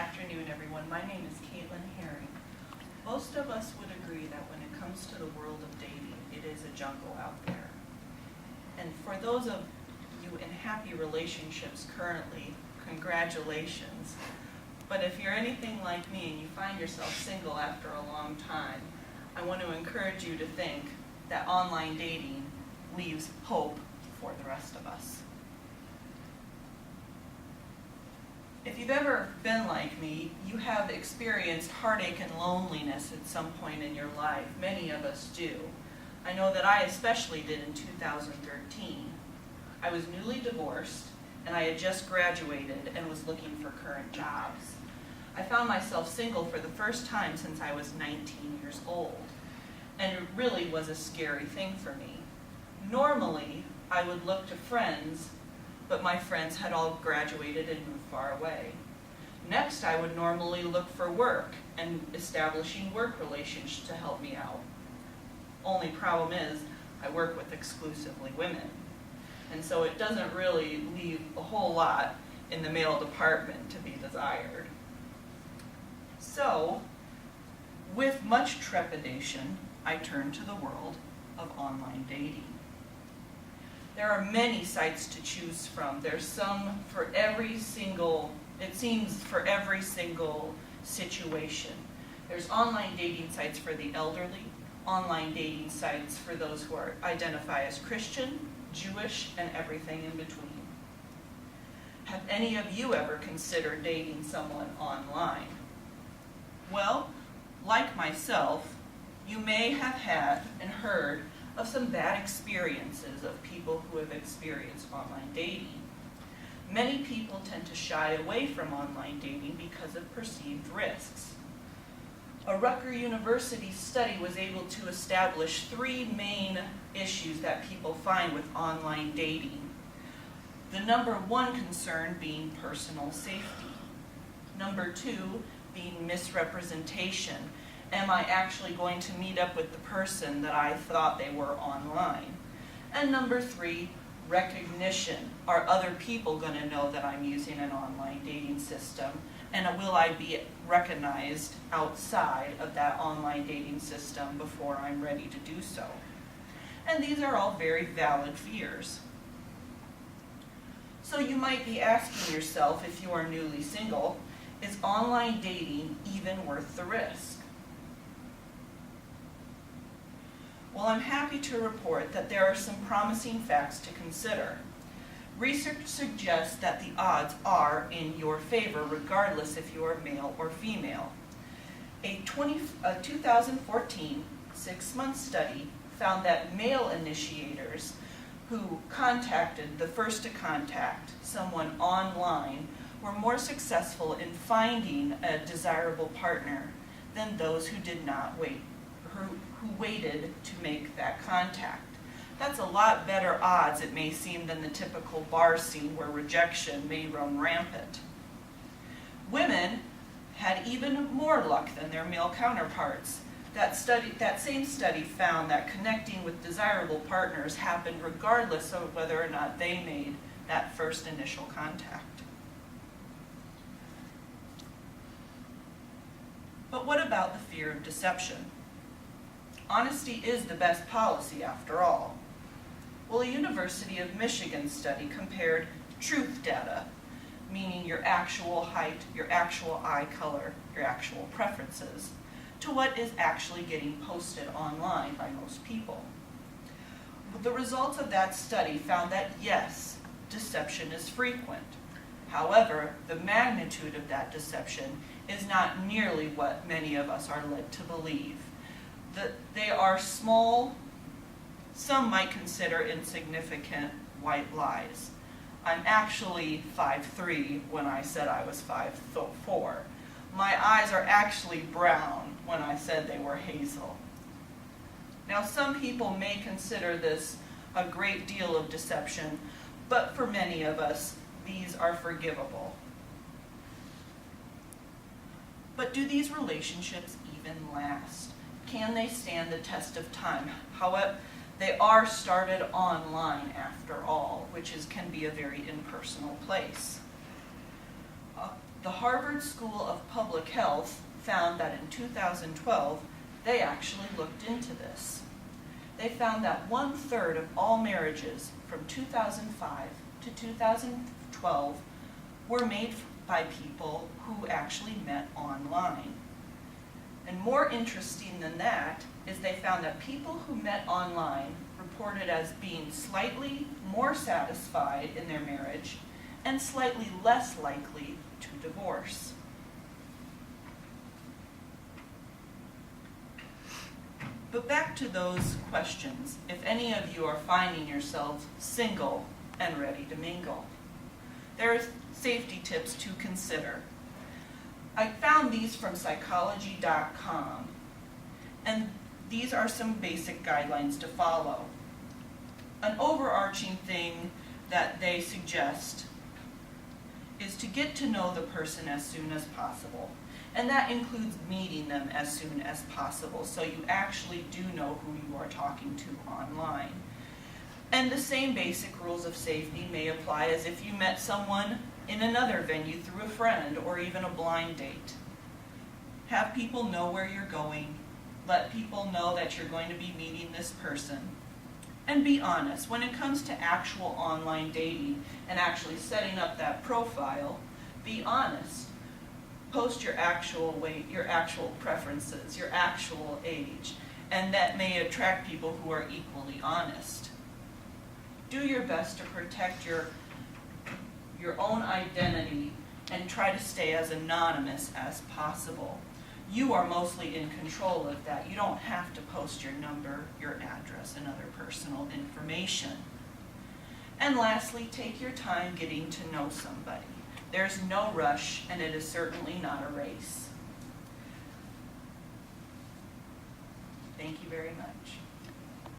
afternoon, everyone. My name is Caitlin Herring. Most of us would agree that when it comes to the world of dating, it is a jungle out there. And for those of you in happy relationships currently, congratulations. But if you're anything like me and you find yourself single after a long time, I want to encourage you to think that online dating leaves hope for the rest of us. If you've ever been like me, you have experienced heartache and loneliness at some point in your life. Many of us do. I know that I especially did in 2013. I was newly divorced, and I had just graduated and was looking for current jobs. I found myself single for the first time since I was 19 years old, and it really was a scary thing for me. Normally, I would look to friends, but my friends had all graduated and moved far away. Next, I would normally look for work and establishing work relations to help me out. Only problem is, I work with exclusively women. And so it doesn't really leave a whole lot in the male department to be desired. So, with much trepidation, I turned to the world of online dating. There are many sites to choose from. There's some for every single, it seems for every single situation. There's online dating sites for the elderly, online dating sites for those who identify as Christian, Jewish, and everything in between. Have any of you ever considered dating someone online? Well, like myself, you may have had and heard of some bad experiences of people who have experienced online dating. Many people tend to shy away from online dating because of perceived risks. A Rutgers University study was able to establish 3 main issues that people find with online dating. The number 1 concern being personal safety. Number 2 being misrepresentation. Am I actually going to meet up with the person that I thought they were online? And number 3, recognition. Are other people going to know that I'm using an online dating system? And will I be recognized outside of that online dating system before I'm ready to do so? And these are all very valid fears. So you might be asking yourself, if you are newly single, is online dating even worth the risk? Well, I'm happy to report that there are some promising facts to consider. Research suggests that the odds are in your favor, regardless if you are male or female. A 2014 6-month study found that male initiators who contacted the first to contact someone online were more successful in finding a desirable partner than those who did not wait, who waited to make that contact. That's a lot better odds, it may seem, than the typical bar scene where rejection may run rampant. Women had even more luck than their male counterparts. That same study found that connecting with desirable partners happened regardless of whether or not they made that first initial contact. But what about the fear of deception? Honesty is the best policy after all. Well, a University of Michigan study compared truth data, meaning your actual height, your actual eye color, your actual preferences, to what is actually getting posted online by most people. The results of that study found that yes, deception is frequent. However, the magnitude of that deception is not nearly what many of us are led to believe. They are small, some might consider insignificant white lies. I'm actually 5'3" when I said I was 5'4". My eyes are actually brown when I said they were hazel. Now, some people may consider this a great deal of deception, but for many of us, these are forgivable. But do these relationships even last? Can they stand the test of time? However, they are started online after all, which can be a very impersonal place. The Harvard School of Public Health found that in 2012, they actually looked into this. They found that 1/3 of all marriages from 2005 to 2012 were made by people who actually met online. And more interesting than that is they found that people who met online reported as being slightly more satisfied in their marriage and slightly less likely to divorce. But back to those questions, if any of you are finding yourselves single and ready to mingle. There are safety tips to consider. I found these from psychology.com, and these are some basic guidelines to follow. An overarching thing that they suggest is to get to know the person as soon as possible. And that includes meeting them as soon as possible, so you actually do know who you are talking to online. And the same basic rules of safety may apply as if you met someone in another venue through a friend or even a blind date. Have people know where you're going. Let people know that you're going to be meeting this person. And be honest. When it comes to actual online dating and actually setting up that profile, be honest. Post your actual weight, your actual preferences, your actual age, and that may attract people who are equally honest. Do your best to protect your own identity and try to stay as anonymous as possible. You are mostly in control of that. You don't have to post your number, your address, and other personal information. And lastly, take your time getting to know somebody. There's no rush, and it is certainly not a race. Thank you very much.